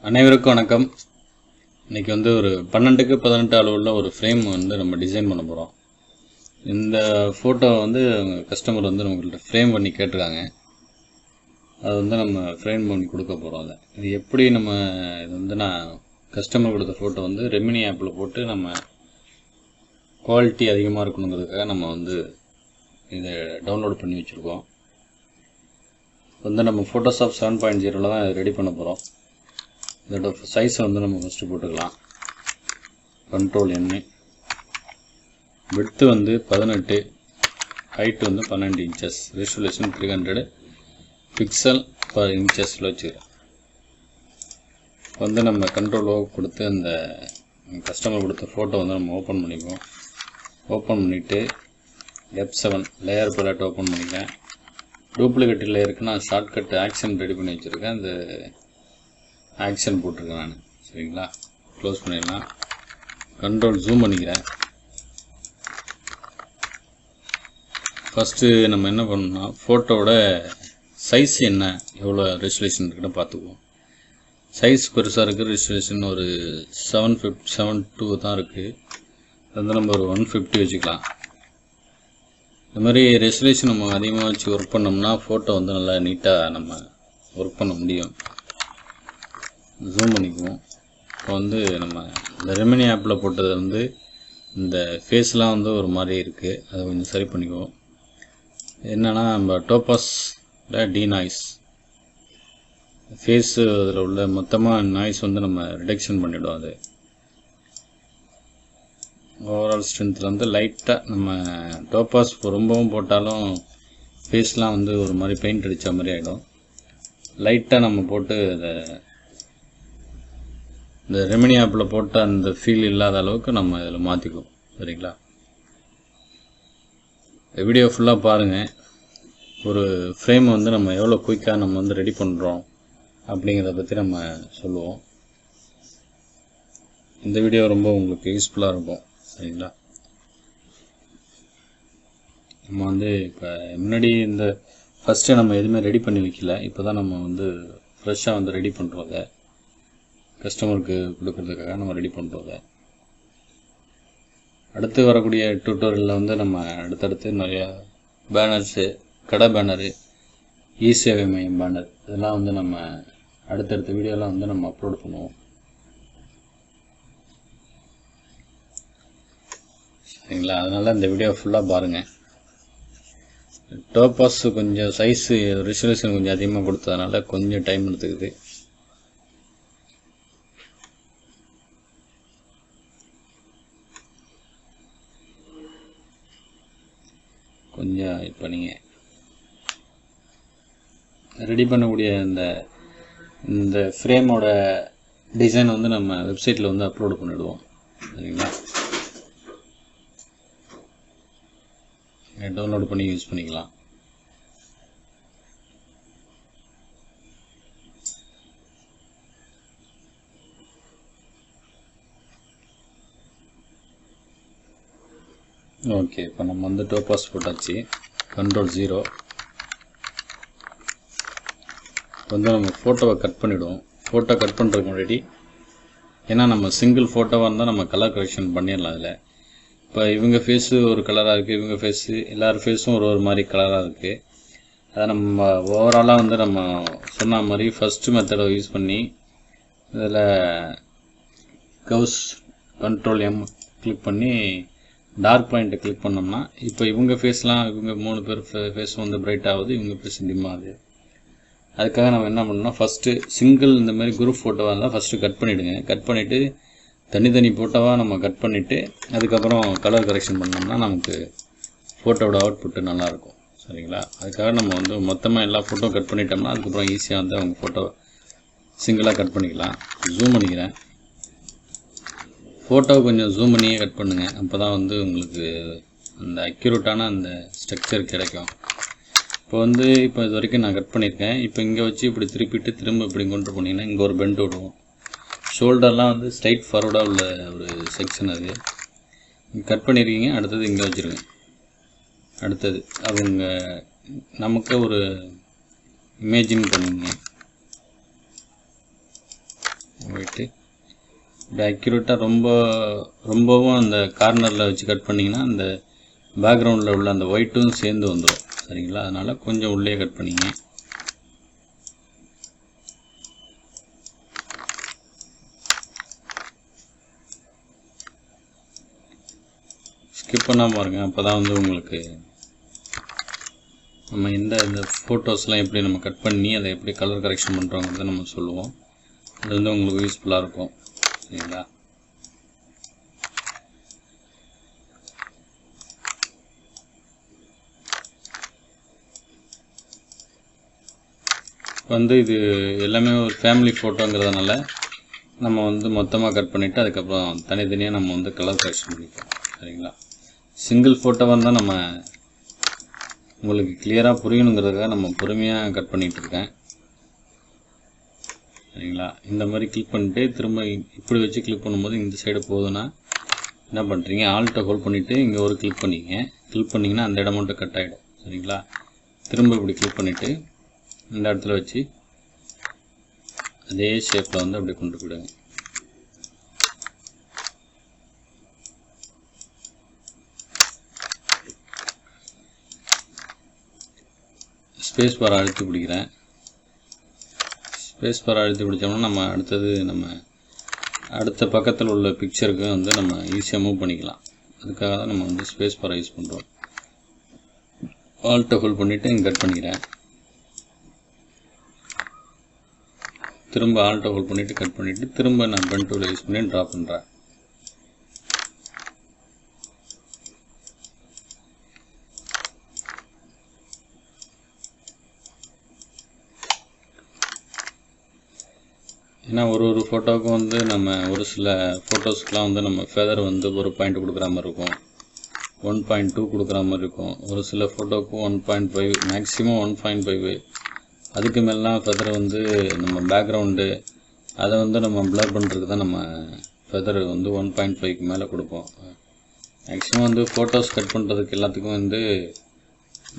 அனைவருக்கும் வணக்கம். இன்றைக்கி ஒரு 12க்கு 18 அளவுள்ள ஒரு ஃப்ரேம் நம்ம டிசைன் பண்ண போகிறோம். இந்த ஃபோட்டோ கஸ்டமர் நம்மகிட்ட ஃப்ரேம் பண்ணி கேட்டிருக்காங்க. அது நம்ம ஃப்ரேம் பண்ணி கொடுக்க போகிறோம். இது எப்படி இது நான் கஸ்டமர் கொடுத்த ஃபோட்டோ ரெமினி ஆப்பில் போட்டு நம்ம குவாலிட்டி அதிகமாக இருக்கணுங்கிறதுக்காக நம்ம இதை டவுன்லோட் பண்ணி வச்சுருக்கோம். நம்ம ஃபோட்டோஷாப் 7.0 தான் ரெடி பண்ண போகிறோம். இதோட சைஸை நம்ம ஃபஸ்ட்டு போட்டுக்கலாம். Control N. Width 18, height 12 inches, resolution 300 pixel per இன்ச்சஸில் வச்சுக்கிறோம். நம்ம கண்ட்ரோல் O கொடுத்து அந்த கஸ்டமர் கொடுத்த ஃபோட்டோ நம்ம ஓப்பன் பண்ணிக்குவோம். ஓப்பன் பண்ணிவிட்டு F7 லேயர் பேலட் ஓப்பன் பண்ணிக்கிறேன். டூப்ளிகேட் லேயருக்கு நான் ஷார்ட்கட் ஆக்ஷன் ரெடி பண்ணி வச்சுருக்கேன். அந்த ஆக்ஷன் போட்டிருக்கேன் நான். சரிங்களா, க்ளோஸ் பண்ணிடலாம். கண்ட்ரோல் ஜூம் பண்ணிக்கிறேன். ஃபஸ்ட்டு நம்ம என்ன பண்ணணும்னா ஃபோட்டோவோட சைஸ் என்ன, எவ்வளோ ரெசல்யூஷன் இருக்குன்னு பார்த்துக்குவோம். சைஸ் பெருசாக இருக்குது. ரெசல்யூஷன் ஒரு 772 தான் இருக்குது. அது நம்ம ஒரு 150 வச்சுக்கலாம். இந்த மாதிரி ரெசல்யூஷன் நம்ம அதிகமாக வச்சு ஒர்க் பண்ணோம்னா ஃபோட்டோ நல்லா நீட்டாக நம்ம ஒர்க் பண்ண முடியும். ஜூம் பண்ணிக்குவோம். இப்போ நம்ம இந்த ரெமினி ஆப்பில் போட்டது இந்த ஃபேஸ்லாம் ஒரு மாதிரி இருக்குது. அதை கொஞ்சம் சரி பண்ணிக்குவோம். என்னென்னா நம்ம டோபாஸில் டீநாய்ஸ் ஃபேஸு அதில் உள்ள மொத்தமாக நாய்ஸ் நம்ம ரிடக்ஷன் பண்ணிவிடுவோம். அது ஓவரால் ஸ்ட்ரென்த்தில் லைட்டாக நம்ம டோபாஸ் ரொம்பவும் போட்டாலும் ஃபேஸ்லாம் ஒரு மாதிரி பெயிண்ட் அடித்த மாதிரி ஆகிடும். லைட்டாக நம்ம போட்டு அதை இந்த ரெமினி ஆப்பில் போட்ட அந்த ஃபீல் இல்லாத அளவுக்கு நம்ம இதில் மாற்றிக்குவோம். சரிங்களா, வீடியோ ஃபுல்லாக பாருங்கள். ஒரு ஃப்ரேம் நம்ம எவ்வளோ குயிக்காக நம்ம ரெடி பண்ணுறோம் அப்படிங்கிறத பற்றி நம்ம சொல்லுவோம். இந்த வீடியோ ரொம்ப உங்களுக்கு யூஸ்ஃபுல்லாக இருக்கும். சரிங்களா, நம்ம இப்போ முன்னாடி இந்த ஃபஸ்ட்டு நம்ம எதுவுமே ரெடி பண்ணி வைக்கல. இப்போ தான் நம்ம ஃப்ரெஷ்ஷாக ரெடி பண்ணுறோம். கஸ்டமருக்கு கொடுக்கறதுக்காக நம்ம ரெடி பண்ணுறோம். அடுத்து வரக்கூடிய டியூட்டோரியலில் நம்ம அடுத்தடுத்து நிறையா பேனர்ஸு, கடை பேனரு, இ சேவை மையம் பேனர், இதெல்லாம் நம்ம அடுத்தடுத்த வீடியோலாம் நம்ம அப்லோட் பண்ணுவோம். சரிங்களா, அதனால் இந்த வீடியோ ஃபுல்லாக பாருங்கள். டோபாஸ் கொஞ்சம் சைஸு ரெசல்யூஷன் கொஞ்சம் அதிகமாக கொடுத்ததுனால கொஞ்சம் டைம் எடுத்துக்குது. கொஞ்சம் இப்போ நீங்கள் ரெடி பண்ணக்கூடிய இந்த ஃப்ரேமோட டிசைன் நம்ம வெப்சைட்டில் அப்லோட் பண்ணிவிடுவோம். சரிங்களா, டவுன்லோட் பண்ணி யூஸ் பண்ணிக்கலாம். ஓகே, இப்போ நம்ம டோபாஸ் போட்டாச்சு. கண்ட்ரோல் 0. நம்ம ஃபோட்டோவை கட் பண்ணிவிடுவோம். ஃபோட்டோ கட் பண்ணுறதுக்கு முன்னாடி, ஏன்னா நம்ம சிங்கிள் ஃபோட்டோவாக இருந்தால் நம்ம கலர் கரெக்ஷன் பண்ணிடலாம். அதில் இப்போ இவங்க ஃபேஸு ஒரு கலராக இருக்குது, இவங்க ஃபேஸு எல்லார் ஃபேஸும் ஒரு மாதிரி கலராக இருக்குது. அதை நம்ம ஓவராலாக நம்ம சொன்ன மாதிரி ஃபஸ்ட்டு மெத்தடை யூஸ் பண்ணி இதில் கவுஸ் கண்ட்ரோல் M கிளிக் பண்ணி டார்க் பாயிண்ட்டை கிளிக் பண்ணோம்னா இப்போ இவங்க ஃபேஸ்லாம், இவங்க 3 பேர் ஃபேஸ் பிரைட் ஆகுது, இவங்க ஃபேஸ் டிம் ஆகுது. அதுக்காக நம்ம என்ன பண்ணோம்னா ஃபஸ்ட்டு சிங்கிள் இந்த மாதிரி குரூப் ஃபோட்டோவாக இருந்தால் ஃபஸ்ட்டு கட் பண்ணிவிடுங்க. கட் பண்ணிவிட்டு தனித்தனி ஃபோட்டோவாக நம்ம கட் பண்ணிவிட்டு அதுக்கப்புறம் கலர் கரெக்ஷன் பண்ணோம்னா நமக்கு ஃபோட்டோவோட அவுட்புட்டு நல்லாயிருக்கும். சரிங்களா, அதுக்காக நம்ம மொத்தமாக எல்லா ஃபோட்டோ கட் பண்ணிட்டோம்னா அதுக்கப்புறம் ஈஸியாக அவங்க ஃபோட்டோ சிங்கிளாக கட் பண்ணிக்கலாம். ஜூம் பண்ணிக்கிறேன். ஃபோட்டோவை கொஞ்சம் ஜூம் பண்ணியே கட் பண்ணுங்கள். அப்போ தான் உங்களுக்கு அந்த அக்யூரேட்டான அந்த ஸ்ட்ரக்சர் கிடைக்கும். இப்போ இப்போ இது வரைக்கும் நான் கட் பண்ணியிருக்கேன். இப்போ இங்கே வச்சு இப்படி திருப்பிட்டு திரும்ப இப்படி கொண்டு போனீங்கன்னா இங்கே ஒரு பெண்ட் விடுவோம். ஷோல்டர்லாம் ஸ்ட்ரைட் ஃபார்வர்டாக உள்ள ஒரு செக்ஷன் அது கட் பண்ணியிருக்கீங்க. அடுத்தது இங்கே வச்சுருங்க. அடுத்தது அவங்க நமக்கு ஒரு இமேஜின் பண்ணுங்க. போயிட்டு இப்படி அக்யூரேட்டாக ரொம்பவும் அந்த கார்னரில் வச்சு கட் பண்ணிங்கன்னா அந்த பேக்ரவுண்டில் உள்ள அந்த ஒயிட்டும் சேர்ந்து வந்துடும். சரிங்களா? அதனால் கொஞ்சம் உள்ளே கட் பண்ணிங்க. ஸ்கிப் பண்ணாமல் பாருங்க. அப்போ தான் வந்து உங்களுக்கு நம்ம இந்த ஃபோட்டோஸ்லாம் எப்படி நம்ம கட் பண்ணி அதை எப்படி கலர் கரெக்ஷன் பண்ணுறோங்கிறத நம்ம சொல்லுவோம். அது வந்து உங்களுக்கு யூஸ்ஃபுல்லாக இருக்கும். சரிங்களா? வந்து இது எல்லாமே ஒரு ஃபேமிலி ஃபோட்டோங்கிறதுனால நம்ம வந்து மொத்தமாக கட் பண்ணிவிட்டு அதுக்கப்புறம் தனித்தனியாக நம்ம வந்து கலர் கரெக்ஷன் பண்ணிப்போம். சரிங்களா? சிங்கிள் ஃபோட்டோவாக இருந்தால் நம்ம உங்களுக்கு கிளியராக புரியணுங்கிறதுக்காக நம்ம பொறுமையாக கட் பண்ணிகிட்டு இருக்கேன். சரிங்களா? இந்த மாதிரி கிளிக் பண்ணிவிட்டு திரும்ப இப்படி வச்சு கிளிக் பண்ணும்போது இந்த சைடு போகுதுன்னா என்ன பண்ணுறீங்க, ஆல்ட்டை ஹோல்ட் பண்ணிவிட்டு இங்கே ஒரு கிளிக் பண்ணிங்க. கிளிக் பண்ணிங்கன்னா அந்த இடம் மட்டும் கட் ஆகிடும். சரிங்களா? திரும்ப இப்படி கிளிக் பண்ணிவிட்டு இந்த இடத்துல வச்சு அதே ஷேப்பில் வந்து அப்படி கொண்டு போயிடுங்க. ஸ்பேஸ் பார் அழுத்தி பிடிக்கிறேன். ஸ்பேஸ் பார் அழுத்தி பிடிச்சோம்னா நம்ம அடுத்த பக்கத்தில் உள்ள பிக்சருக்கு வந்து நம்ம ஈஸியாக மூவ் பண்ணிக்கலாம். அதுக்காக தான் நம்ம வந்து ஸ்பேஸ் பாரை யூஸ் பண்ணுறோம். ஆல்ட்டை ஹோல்ட் பண்ணிவிட்டு இங்கே கட் பண்ணிக்கிறேன். திரும்ப ஆல்ட்டை ஹோல்ட் பண்ணிவிட்டு கட் பண்ணிவிட்டு திரும்ப நான் பென் டூலை யூஸ் பண்ணி ட்ரா பண்ணுறேன். ஏன்னா ஒரு ஃபோட்டோவுக்கும் வந்து நம்ம ஒரு சில ஃபோட்டோஸ்க்கெலாம் வந்து நம்ம ஃபெதர் வந்து ஒரு பாயிண்ட் கொடுக்குற மாதிரி இருக்கும், 1.2 கொடுக்குற மாதிரி இருக்கும். ஒரு சில ஃபோட்டோவுக்கு 1.5 மேக்ஸிமம் 1.5 அதுக்கு மேலாம் ஃபெதர் வந்து நம்ம பேக்ரவுண்டு அதை வந்து நம்ம ப்ளர் பண்ணுறதுக்கு தான் நம்ம ஃபெதர் வந்து 1.5க்கு மேலே கொடுப்போம். மேக்ஸிமம் வந்து ஃபோட்டோஸ் கட் பண்ணுறதுக்கு எல்லாத்துக்கும் வந்து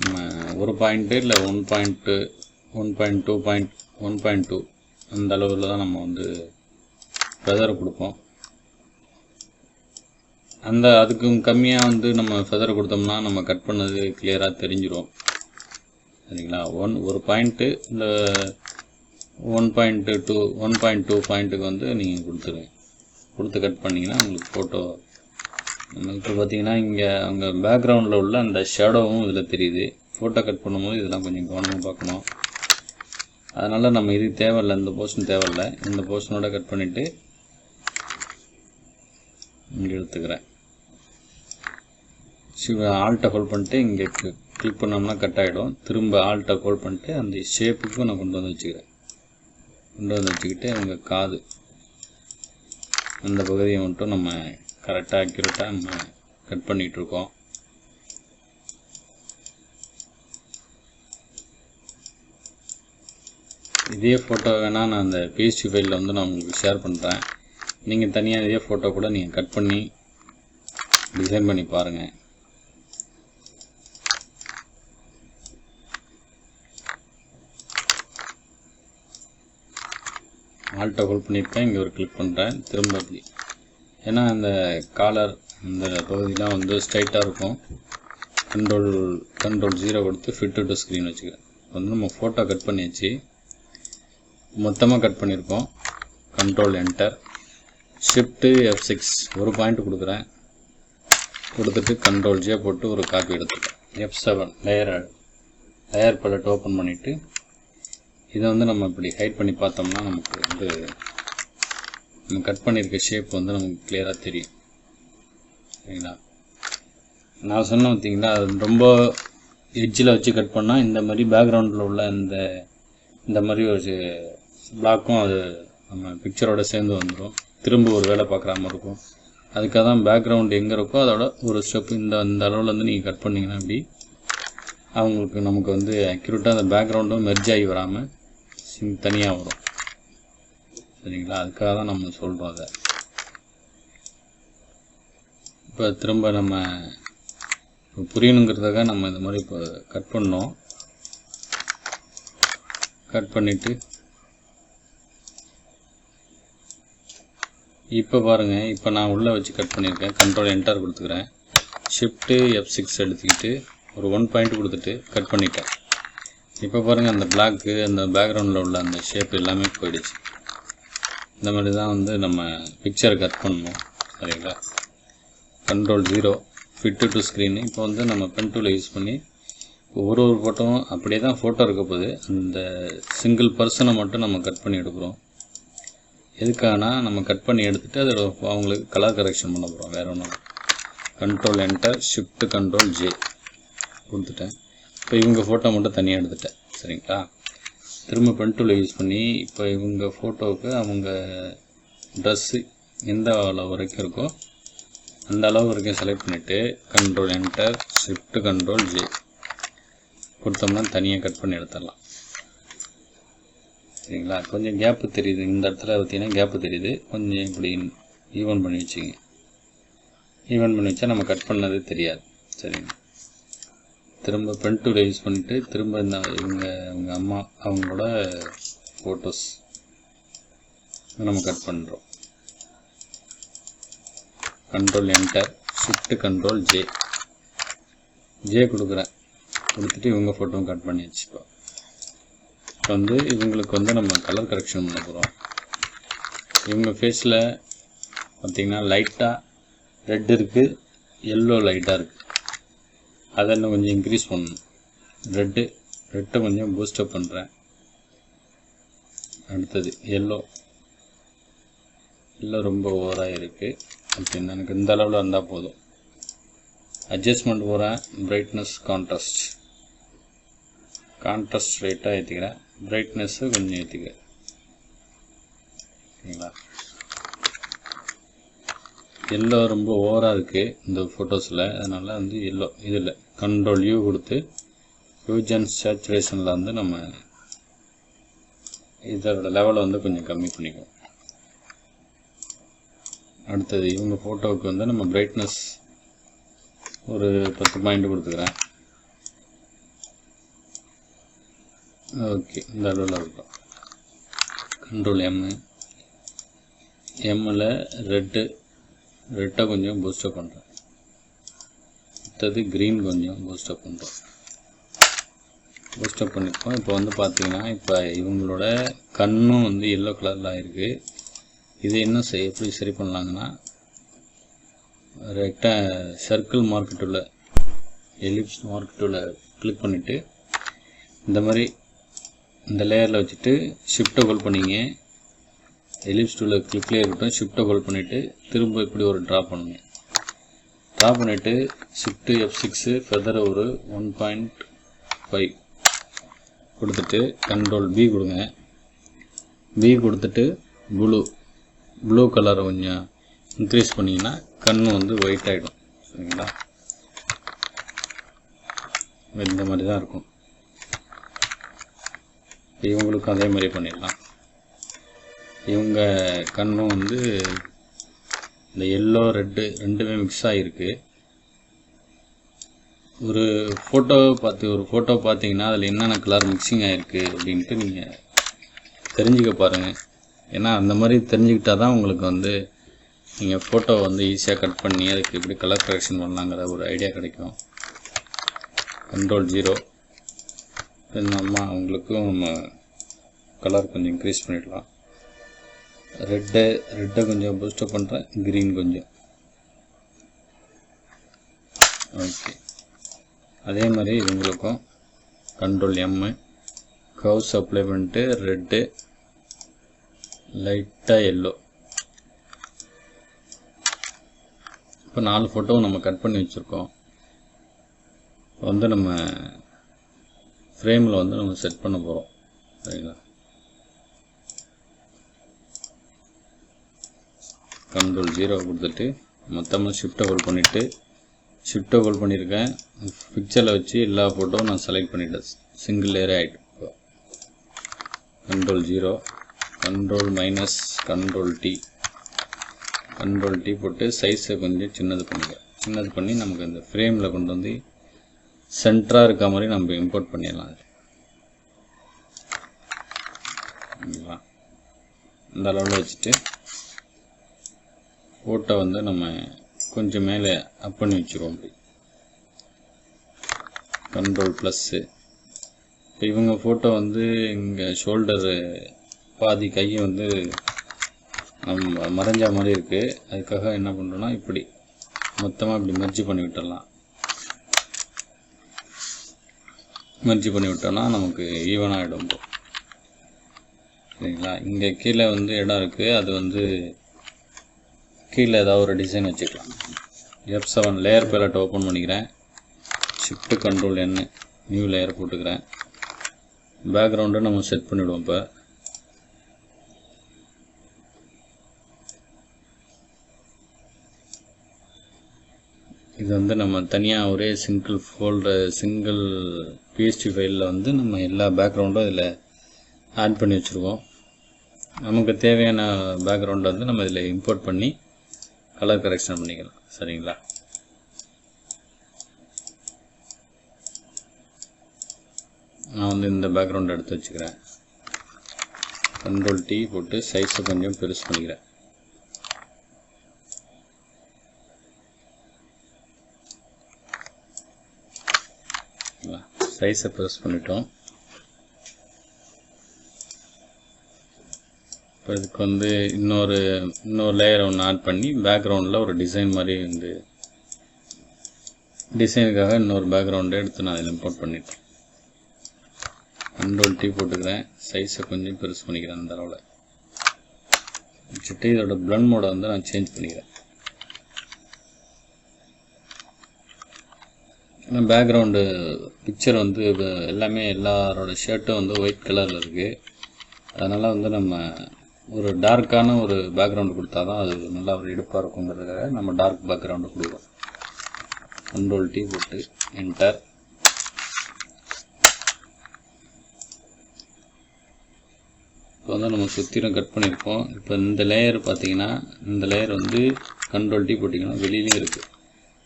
நம்ம ஒரு பாயிண்ட்டு இல்லை 1.2 அந்த அளவில் தான் நம்ம வந்து ஃபெதர் கொடுப்போம். அதுக்கும் கம்மியாக வந்து நம்ம ஃபெதர் கொடுத்தோம்னா நம்ம கட் பண்ணது கிளியராக தெரிஞ்சிடும். சரிங்களா? ஒரு பாயிண்ட்டு இந்த 1.2 பாயிண்ட்டுக்கு வந்து நீங்கள் கொடுத்து கட் பண்ணிங்கன்னா உங்களுக்கு ஃபோட்டோ இப்போ பார்த்தீங்கன்னா இங்கே அங்கே பேக்ரவுண்டில் உள்ள அந்த ஷேடோவும் இதில் தெரியுது. ஃபோட்டோ கட் பண்ணும்போது இதெல்லாம் கொஞ்சம் கவனமாக பார்க்கணும். அதனால் நம்ம இது தேவையில்லை, இந்த போர்ஷன் தேவையில்லை. இந்த போர்ஷனோட கட் பண்ணிவிட்டு இங்கே எடுத்துக்கிறேன். ஆல்ட்டை ஹோல்ட் பண்ணிட்டு இங்கே கிளிக் பண்ணோம்னா கட் ஆகிடும். திரும்ப ஆல்ட்டை ஹோல்ட் பண்ணிட்டு அந்த ஷேப்புக்கும் நான் கொண்டு வந்து வச்சுக்கிட்டு அவங்க காது அந்த பகுதியை மட்டும் நம்ம கரெக்டாக அக்யூரேட்டாக நம்ம கட் பண்ணிகிட்ருக்கோம். இதே ஃபோட்டோ வேணால் நான் அந்த பிஎஸ்டி ஃபைலில் வந்து நான் உங்களுக்கு ஷேர் பண்ணுறேன். நீங்கள் தனியாக இதே ஃபோட்டோ கூட நீங்கள் கட் பண்ணி டிசைன் பண்ணி பாருங்கள். ஆல்ட்டை ஹோல்ட் பண்ணியிருக்கேன். இங்கே ஒரு கிளிக் பண்ணுறேன். திரும்ப அப்படி ஏன்னா அந்த காலர் இந்த பகுதியெலாம் வந்து ஸ்ட்ரைட்டாக இருக்கும். கண்ட்ரோல் 0 கொடுத்து ஃபிட் டு ஸ்க்ரீன் வச்சுக்கிறேன். வந்து நம்ம ஃபோட்டோ கட் பண்ணியாச்சு, மொத்தமாக கட் பண்ணியிருக்கோம். கண்ட்ரோல் என்டர், ஷிஃப்ட்டு F6 ஒரு பாயிண்ட் கொடுக்குறேன். கொடுத்துட்டு கண்ட்ரோல் J போட்டு ஒரு காப்பி எடுத்துக்கிறேன். F7 லேயர் பலட் ஓப்பன் பண்ணிவிட்டு இதை வந்து நம்ம இப்படி ஹைட் பண்ணி பார்த்தோம்னா நமக்கு வந்து நம்ம கட் பண்ணியிருக்க ஷேப் வந்து நமக்கு கிளியராக தெரியும். சரிங்களா? நான் சொன்ன பார்த்தீங்களா, அது ரொம்ப எட்ஜில் வச்சு கட் பண்ணால் இந்த மாதிரி பேக்ரவுண்டில் உள்ள இந்த மாதிரி ஒரு பிளாக்கும் அது நம்ம பிக்சரோட சேர்ந்து வந்துடும். திரும்ப ஒரு வேலை பார்க்குற மாதிரி இருக்கும். அதுக்காக தான் பேக்ரவுண்ட் எங்கே இருக்கோ அதோட ஒரு ஸ்டெப் இந்த அளவில் வந்து நீங்கள் கட் பண்ணிங்கன்னா அப்படி நமக்கு வந்து அக்யூரேட்டாக அந்த பேக்ரவுண்டும் மெர்ஜ் ஆகி வராமல் தனியாக வரும். சரிங்களா? அதுக்காக தான் நம்ம சொல்கிறோம் அதை. இப்போ திரும்ப நம்ம புரியணுங்கிறதுக்காக நம்ம இந்த மாதிரி இப்போ கட் பண்ணோம். கட் பண்ணிவிட்டு இப்போ பாருங்கள், இப்போ நான் உள்ளே வச்சு கட் பண்ணியிருக்கேன். கண்ட்ரோல் என்டர் கொடுத்துக்கிறேன். ஷிஃப்ட்டு F6 எடுத்துக்கிட்டு ஒரு 1 பாயிண்ட் கொடுத்துட்டு கட் பண்ணிட்டேன். இப்போ பாருங்கள், அந்த பிளாக்கு அந்த பேக்ரவுண்டில் உள்ள அந்த ஷேப் எல்லாமே போயிடுச்சு. இந்த மாதிரி தான் வந்து நம்ம பிக்சரை கட் பண்ணணும். சரிங்களா? Control 0 fit to screen. இப்போ வந்து நம்ம பென் டூலை யூஸ் பண்ணி ஒரு ஃபோட்டோவும் அப்படியே தான் ஃபோட்டோ இருக்க போகுது. அந்த சிங்கிள் பர்சனை மட்டும் நம்ம கட் பண்ணி எடுக்கிறோம். எதுக்காகனா நம்ம கட் பண்ணி எடுத்துகிட்டு அதோட அவங்களுக்கு கலர் கரெக்ஷன் பண்ண போகிறோம். வேறு ஒன்றும். Control enter shift control J கொடுத்துட்டேன். இப்போ இவங்க ஃபோட்டோ மட்டும் தனியாக எடுத்துட்டேன். சரிங்களா? திரும்ப பென் டூலை யூஸ் பண்ணி இப்போ இவங்க ஃபோட்டோவுக்கு அவங்க ட்ரெஸ்ஸு எந்த அளவு வரைக்கும் இருக்கோ அந்த அளவு வரைக்கும் செலக்ட் பண்ணிவிட்டு control enter shift control J கொடுத்தோம்னா தனியாக கட் பண்ணி எடுத்துடலாம். சரிங்களா? கொஞ்சம் கேப்பு தெரியுது. இந்த இடத்துல பார்த்தீங்கன்னா கேப்பு தெரியுது. கொஞ்சம் இப்படி ஈவன் பண்ணி வச்சுங்க. ஈவன் பண்ணி வச்சா நம்ம கட் பண்ணது தெரியாது. சரிங்க. திரும்ப பென் டூலை யூஸ் பண்ணிவிட்டு திரும்ப இந்த அவங்க அம்மா அவங்களோட ஃபோட்டோஸ் நம்ம கட் பண்ணுறோம். Control enter shift control J கொடுக்குறேன். கொடுத்துட்டு இவங்க ஃபோட்டோவும் கட் பண்ணி வச்சுப்போம். இப்போ வந்து இவங்களுக்கு வந்து நம்ம கலர் கரெக்ஷன் பண்ண போகிறோம். இவங்க ஃபேஸில் பார்த்திங்கன்னா லைட்டாக ரெட் இருக்குது, எல்லோ லைட்டாக இருக்குது. அதை இன்னும் கொஞ்சம் இன்க்ரீஸ் பண்ணணும். ரெட்டை கொஞ்சம் பூஸ்டப் பண்ணுறேன். அடுத்தது எல்லோ ரொம்ப ஓவராக இருக்குது. அப்படின்னா எனக்கு இந்த அளவில் இருந்தால் போதும். அட்ஜஸ்ட்மெண்ட் போகிறேன். பிரைட்னஸ் கான்ட்ராஸ்ட் லைட்டாக ஏற்றிக்கிறேன். பிரைட்னஸ்ஸு கொஞ்சம் ஏற்றிக்கிறேன். சரிங்களா? எல்லோ ரொம்ப ஓவராக இருக்குது இந்த ஃபோட்டோஸில். அதனால் வந்து எல்லோ இதில் கண்ட்ரோல் U கொடுத்து ஹியூஜ் அண்ட் சேச்சுரேஷனில் வந்து நம்ம இதோட லெவலை வந்து கொஞ்சம் கம்மி பண்ணிக்குவோம். அடுத்தது இவங்க ஃபோட்டோவுக்கு வந்து நம்ம பிரைட்னஸ் ஒரு 10 பாயிண்ட் கொடுத்துக்கிறேன். ஓகே, இந்த அளவில் இருக்கும். கண்ட்ரோல் எம்மில் ரெட்டை கொஞ்சம் பூஸ்டப் பண்ணுறேன். அடுத்தது க்ரீன் கொஞ்சம் பூஸ்டப் பண்ணுறோம். பூஸ்டப் பண்ணியிருக்கோம். இப்போ வந்து பார்த்திங்கன்னா இப்போ இவங்களோட கண்ணும் வந்து எல்லோ கலரில் ஆகிருக்கு. இது இன்னும் எப்படி சரி பண்ணலாங்கன்னா சர்க்கிள் மார்க் டூல எலிப்ஸ் மார்க் டூல கிளிக் பண்ணிவிட்டு இந்த மாதிரி இந்த லேயரில் வச்சுட்டு ஷிஃப்ட்டை ஹோல்ட் பண்ணிங்க. எலிப்ஸ் டூல கிளிக்லேயே இருக்கட்டும். ஷிஃப்ட்டை ஹோல்ட் பண்ணிவிட்டு திரும்ப இப்படி ஒரு ட்ரா பண்ணுங்க. ட்ரா பண்ணிவிட்டு ஷிஃப்ட்டு F6 ஃபெதரை ஒரு 1.5 கொடுத்துட்டு கண்ட்ரோல் B கொடுங்க. B கொடுத்துட்டு ப்ளூ கலரை கொஞ்சம் இன்க்ரீஸ் பண்ணிங்கன்னா கண் வந்து ஒயிட் ஆகிடும். சரிங்களா? இந்த மாதிரி தான் இருக்கும். இவங்களுக்கும் அதே மாதிரி பண்ணிடலாம். இவங்க கண்ணும் வந்து இந்த எல்லோ ரெண்டுமே மிக்ஸ் ஆகிருக்கு. ஒரு ஃபோட்டோ பார்த்தீங்கன்னா அதில் என்னென்ன கலர் மிக்சிங் ஆகிருக்கு அப்படின்ட்டு நீங்கள் தெரிஞ்சுக்க பாருங்கள். ஏன்னா அந்த மாதிரி தெரிஞ்சுக்கிட்டால் தான் உங்களுக்கு வந்து நீங்கள் ஃபோட்டோ வந்து ஈஸியாக கட் பண்ணி அதுக்கு எப்படி கலர் கரெக்ஷன் பண்ணலாங்கிற ஒரு ஐடியா கிடைக்கும். கண்ட்ரோல் 0 நம்ம அவங்களுக்கும் நம்ம கலர் கொஞ்சம் இன்க்ரீஸ் பண்ணிடலாம். ரெட்டை கொஞ்சம் பூஸ்டப் பண்ணுறேன். க்ரீன் கொஞ்சம். ஓகே, அதே மாதிரி இவங்களுக்கும் கண்ட்ரோல் M கர்வ்ஸ் அப்ளை பண்ணிட்டு ரெட்டு லைட்டாக எல்லோ. இப்போ 4 ஃபோட்டோவும் நம்ம கட் பண்ணி வச்சுருக்கோம். வந்து நம்ம ஃப்ரேமில் வந்து நம்ம செட் பண்ண போகிறோம். சரிங்களா? கண்ட்ரோல் 0 கொடுத்துட்டு மொத்தமாக ஷிஃப்ட்டை ஹோல்ட் பண்ணிவிட்டு ஷிஃப்ட்டை ஹோல்ட் பண்ணியிருக்கேன். பிக்சரில் வச்சு எல்லா ஃபோட்டோவும் நான் செலக்ட் பண்ணிட்டேன். சிங்கிள் லேயர் ஆகிட்டு. Control 0 control minus control T போட்டு சைஸை கொஞ்சம் சின்னது பண்ணி நமக்கு இந்த ஃப்ரேமில் கொண்டு வந்து சென்டராக இருக்க மாதிரி நம்ம இம்போர்ட் பண்ணிடலாம். இந்த அளவில் வச்சுட்டு ஃபோட்டோ வந்து நம்ம கொஞ்சம் மேலே அப் பண்ணி வச்சுருவோம். அப்படி Ctrl+. இப்போ இவங்க ஃபோட்டோ வந்து இங்கே ஷோல்டரு பாதி கை வந்து நம்ம மறைஞ்ச மாதிரி இருக்குது. அதுக்காக என்ன பண்ணுறோன்னா இப்படி மொத்தமாக இப்படி மெர்ஜ் பண்ணி விட்டுடலாம். மெர்ஜ் பண்ணி விட்டோம்னா நமக்கு ஈவனாக ஆகிடும். சரிங்களா? இங்கே கீழே வந்து இடம் இருக்குது, அது வந்து கீழே ஏதாவது ஒரு டிசைன் வச்சுக்கலாம். F7 லேயர் பேலட் ஓப்பன் பண்ணிக்கிறேன். Shift Ctrl N new layer போட்டுக்கிறேன். பேக்ரவுண்டை நம்ம செட் பண்ணிவிடுவோம். இப்போ இது வந்து நம்ம தனியாக ஒரே சிங்கிள் PST ஃபைலில் வந்து நம்ம எல்லா பேக்ரவுண்டும் இதில் ஆட் பண்ணி வச்சுருக்கோம். நமக்கு தேவையான பேக்ரவுண்டை வந்து நம்ம இதில் இம்போர்ட் பண்ணி கலர் கரெக்ஷன் பண்ணிக்கலாம். சரிங்களா? நான் வந்து இந்த பேக்ரவுண்ட் எடுத்து வச்சுக்கிறேன். Ctrl+T போட்டு சைஸை கொஞ்சம் பெருசு பண்ணிக்கிறேன். சைஸை பெருசு பண்ணிட்டோம். இப்போ இதுக்கு வந்து இன்னொரு லேயரை ஒன்று ஆட் பண்ணி பேக்ரவுண்டில் ஒரு டிசைன் மாதிரி வந்து டிசைனுக்காக இன்னொரு பேக்ரவுண்டை எடுத்து நான் இதில் இம்போர்ட் பண்ணிட்டேன். Ctrl+T போட்டுக்கிறேன். சைஸை கொஞ்சம் பெருசு பண்ணிக்கிறேன். அந்த அளவில் வச்சுட்டு இதோட பிளண்ட் மோடை வந்து நான் சேஞ்ச் பண்ணிக்கிறேன். பேக்ரவுண்டு பிக்சர் வந்து எல்லாமே எல்லாரோட ஷர்ட்டும் வந்து ஒயிட் கலரில் இருக்குது. அதனால் வந்து நம்ம ஒரு டார்க்கான ஒரு பேக்ரவுண்டு கொடுத்தா தான் அது நல்லா ஒரு எடுப்பாக இருக்குங்கிறதுக்காக நம்ம டார்க் பேக்ரவுண்டு கொடுக்குறோம். Ctrl+T போட்டு என்டர். இப்போ வந்து நம்ம சுற்றிலும் கட் பண்ணியிருக்கோம். இப்போ இந்த லேயர் பார்த்திங்கன்னா இந்த லேயர் வந்து Ctrl+T போட்டிங்கன்னா வெளியிலையும் இருக்குது.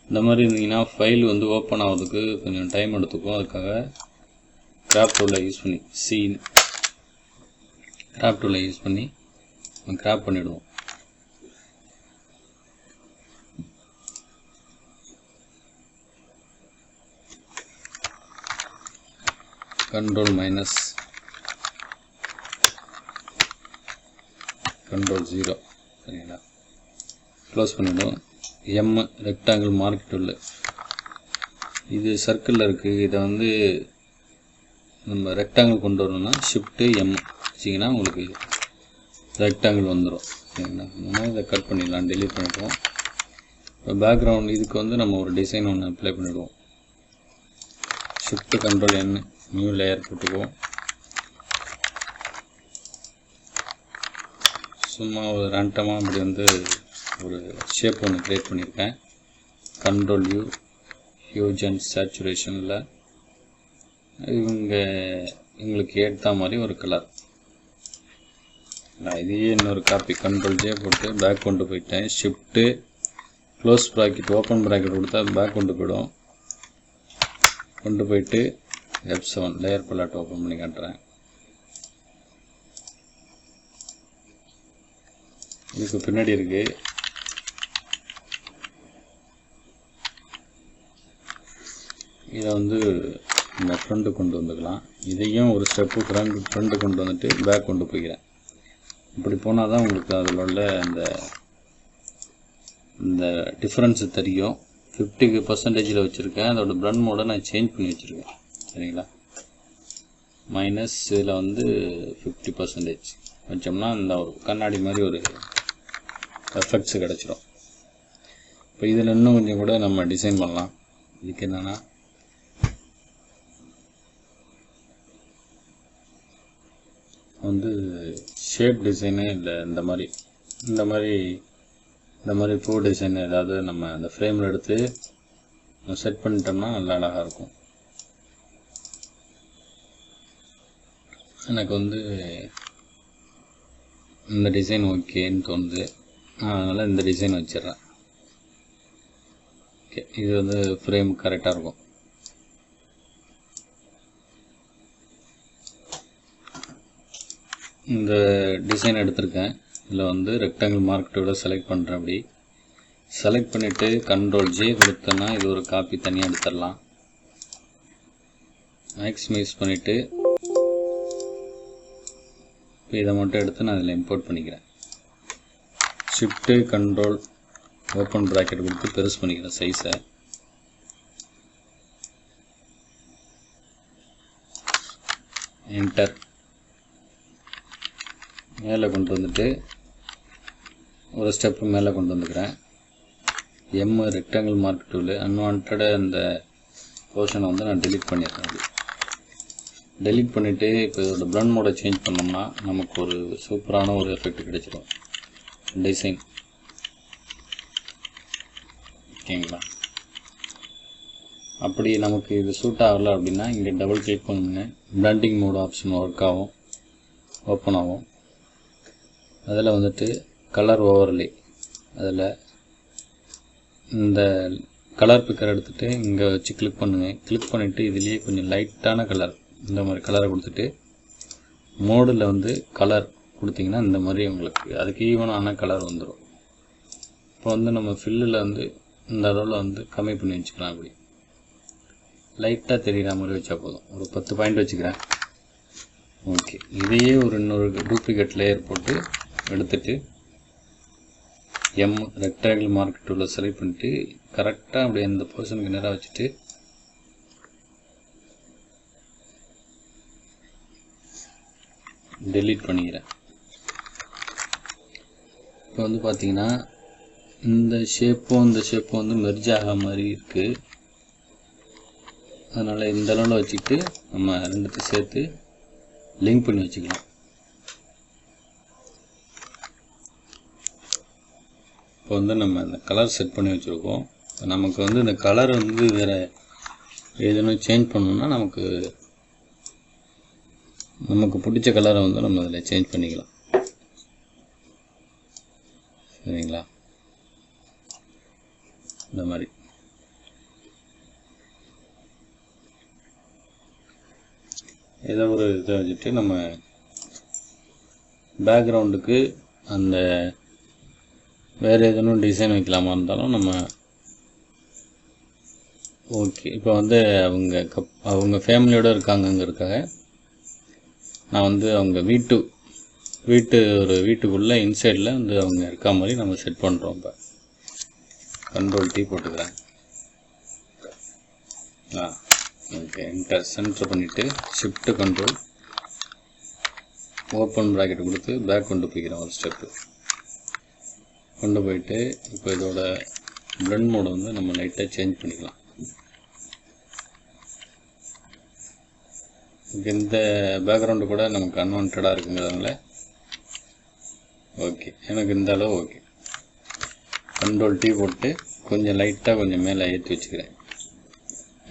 இந்த மாதிரி இருந்தீங்கன்னா ஃபைல் வந்து ஓப்பன் ஆகிறதுக்கு கொஞ்சம் டைம் எடுத்துக்கும். அதுக்காக கிராப் டூலை யூஸ் பண்ணி கிராப் டூலை யூஸ் பண்ணி கிராப் பண்ணிவிடுவோம். Ctrl- Ctrl+0. சரிங்களா? க்ளோஸ் பண்ணிவிடுவோம். M rectangle mark tool. இது சர்க்கிளில் இருக்குது. இதை வந்து நம்ம ரெக்டாங்கிள் கொண்டு வரணும்னா Shift M வச்சிங்கன்னா உங்களுக்கு ரெக்டாங்கிள் வந்துடும். சரிங்களா? நம்ம இதை கட் பண்ணிடலாம். டெலீட் பண்ணிவிடுவோம். இப்போ பேக்ரவுண்ட் இதுக்கு வந்து நம்ம ஒரு டிசைன் ஒன்று அப்ளை பண்ணிவிடுவோம். Shift Ctrl N new layer போட்டுக்குவோம். சும்மா ஒரு ரேண்டமாக அப்படி வந்து ஒரு ஷேப் ஒன்று க்ரியேட் பண்ணியிருக்கேன். Ctrl+U ஹியூஜ் அண்ட் சேச்சுரேஷனில் இவங்களுக்கு ஏற்ற மாதிரி ஒரு கலர். நான் இதையே இன்னொரு காப்பி Ctrl+J போட்டு பேக் கொண்டு போயிட்டேன். Shift close bracket open bracket கொடுத்தா பேக் கொண்டு போய்டும். கொண்டு போயிட்டு F7 லேயர் பலாட் ஓப்பன் பண்ணி காட்டுறேன். இதுக்கு பின்னாடி இருக்குது. இதை வந்து இந்த ஃப்ரண்ட்டு கொண்டு வந்துக்கலாம். இதையும் ஒரு ஸ்டெப்பு ஃப்ரண்ட்டு கொண்டு வந்துட்டு பேக் கொண்டு போய்க்கிறேன். இப்படி போனால் தான் உங்களுக்கு அதில் உள்ள இந்த டிஃப்ரென்ஸு தெரியும். 50% வச்சுருக்கேன். அதோட பிளண்ட் மோடை நான் சேஞ்ச் பண்ணி வச்சுருக்கேன். சரிங்களா? மைனஸ் இதில் வந்து 50% வச்சோம்னா இந்த ஒரு கண்ணாடி மாதிரி ஒரு எஃபெக்ட்ஸு கிடச்சிரும். இப்போ இதில் இன்னும் கொஞ்சம் கூட நம்ம டிசைன் பண்ணலாம். இதுக்கு என்னென்னா வந்து ஷேப் டிசைனு இல்லை இந்த மாதிரி பூ டிசைன் ஏதாவது நம்ம அந்த ஃப்ரேமில் எடுத்து செட் பண்ணிட்டோம்னா நல்லா அழகாக இருக்கும். எனக்கு வந்து இந்த டிசைன் ஓகேன்னு தோணுது. அதனால் இந்த டிசைன் வச்சிடுறேன். ஓகே, இது வந்து ஃப்ரேம் கரெக்டாக இருக்கும். இந்த டிசைன் எடுத்திருக்கேன். இதில் வந்து ரெக்டாங்கிள் மார்க் டூலை செலக்ட் பண்ணுறேன். அப்படி செலக்ட் பண்ணிவிட்டு Ctrl+J கொடுத்தோன்னா இது ஒரு காப்பி தனியாக எடுத்துடலாம். மேக்ஸிமைஸ் பண்ணிவிட்டு இப்போ இதை மட்டும் எடுத்து நான் இதில் இம்போர்ட் பண்ணிக்கிறேன். ஷிஃப்ட்டு Ctrl ஓப்பன் ப்ராக்கெட் கொடுத்து பெருசு பண்ணிக்கிறேன் சைஸை. என்டர். மேலே கொண்டு வந்துட்டு ஒரு ஸ்டெப்பு மேலே கொண்டு வந்துக்கிறேன். ரெக்டாங்கிள் மார்க் டூல் அன்வான்ட் அந்த போர்ஷனை வந்து நான் டெலீட் பண்ணிடுறேன். அது டெலீட் பண்ணிவிட்டு இப்போ இதோட ப்ளண்ட் மோடை சேஞ்ச் பண்ணோம்னா நமக்கு ஒரு சூப்பரான ஒரு எஃபெக்ட் கிடைச்சிடும். டிசைன் ஓகேங்களா. அப்படி நமக்கு இது சூட் ஆகலை அப்படின்னா இங்கே டபுள் கிளிக் பண்ணுங்க. பிளண்டிங் மோட் ஆப்ஷன் ஒர்க் ஆகும், ஓப்பன் ஆகும். அதில் வந்துட்டு கலர் ஓவர்லே, அதில் இந்த கலர் பிக்கர் எடுத்துகிட்டு இங்கே வச்சு கிளிக் பண்ணுங்கள். கிளிக் பண்ணிவிட்டு இதுலேயே கொஞ்சம் லைட்டான கலர், இந்த மாதிரி கலரை கொடுத்துட்டு மோடில் வந்து கலர் கொடுத்திங்கன்னா இந்த மாதிரி உங்களுக்கு அதுக்கு ஈவனான கலர் வந்துடும். இப்போ வந்து நம்ம ஃபில்லில் வந்து இந்த அளவில் வந்து கம்மி பண்ணி வச்சுக்கலாம். அப்படி லைட்டாக தெரிகிற மாதிரி வச்சா போதும். ஒரு 10 பாயிண்ட் வச்சுக்கிறேன். ஓகே, இதையே ஒரு இன்னொரு டூப்ளிகேட் லேயர் போட்டு எடுத்துட்டு ரெக்டாங்கிள் மார்க் டூலில் செலக்ட் பண்ணிட்டு கரெக்டாக அப்படியே அந்த போர்ஷனுக்கு நேராக வச்சுட்டு டெலீட் பண்ணிக்கிறேன். இப்போ வந்து பார்த்தீங்கன்னா இந்த ஷேப்பும் வந்து மெர்ஜ் ஆக மாதிரி இருக்குது. அதனால் இந்த அளவில் வச்சுக்கிட்டு நம்ம ரெண்டுத்தையும் சேர்த்து லிங்க் பண்ணி வச்சுக்கலாம். இப்போ வந்து நம்ம இந்த கலர் செட் பண்ணி வச்சுருக்கோம். நமக்கு வந்து இந்த கலர் வந்து வேறு எதுவும் சேஞ்ச் பண்ணணும்னா நமக்கு பிடிச்ச கலரை வந்து நம்ம அதில் சேஞ்ச் பண்ணிக்கலாம். சரிங்களா, இந்த மாதிரி. ஏதோ ஒரு இதை வச்சுட்டு நம்ம பேக்ரவுண்டுக்கு அந்த வேறு எதுவும் டிசைன் வைக்கலாமா இருந்தாலும் நம்ம ஓகே. இப்போ வந்து அவங்க ஃபேமிலியோடு இருக்காங்கங்கிறதுக்காக நான் வந்து அவங்க வீட்டுக்குள்ளே இன்சைடில் வந்து அவங்க இருக்கா மாதிரி நம்ம செட் பண்ணுறோம். இப்போ Ctrl+T போட்டுக்கிறேன். ஓகே, சென்டர் பண்ணிவிட்டு ஷிஃப்ட்டு Ctrl ஓப்பன் ப்ராக்கெட் கொடுத்து பேக் கொண்டு போய்க்கிறேன். ஒரு ஸ்டெப்பு கொண்டு போயிட்டு இப்போ இதோட பிளண்ட் மோடு வந்து நம்ம லைட்டாக சேஞ்ச் பண்ணிக்கலாம். இந்த பேக்ரவுண்டு கூட நமக்கு அன்வான்டாக இருக்குங்கிறதுனால ஓகே, எனக்கு இந்த அளவு ஓகே. Ctrl+T போட்டு கொஞ்சம் லைட்டாக கொஞ்சம் மேலே ஏற்றி வச்சுக்கிறேன்.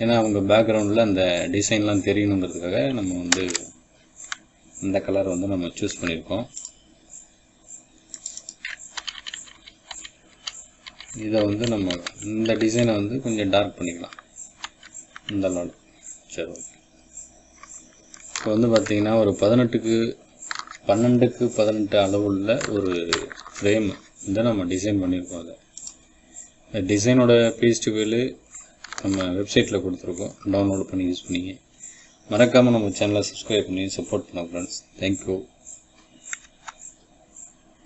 ஏன்னா அவங்க பேக்ரவுண்டில் அந்த டிசைன்லாம் தெரியணுங்கிறதுக்காக நம்ம வந்து இந்த கலர் வந்து நம்ம சூஸ் பண்ணியிருக்கோம். இதை வந்து நம்ம இந்த டிசைனை வந்து கொஞ்சம் டார்க் பண்ணிக்கலாம் இந்த அளவு. சரி, ஓகே. இப்போ வந்து பார்த்திங்கன்னா ஒரு 12x18 அளவுள்ள ஒரு ஃப்ரேம் இதை நம்ம டிசைன் பண்ணியிருக்கோம். அதை டிசைனோட பேஸ்டிவல் நம்ம வெப்சைட்டில் கொடுத்துருக்கோம், டவுன்லோட் பண்ணி யூஸ் பண்ணிங்க. மறக்காமல் நம்ம சேனலை சப்ஸ்கிரைப் பண்ணி சப்போர்ட் பண்ணுங்கள் ஃப்ரெண்ட்ஸ். தேங்க்யூ.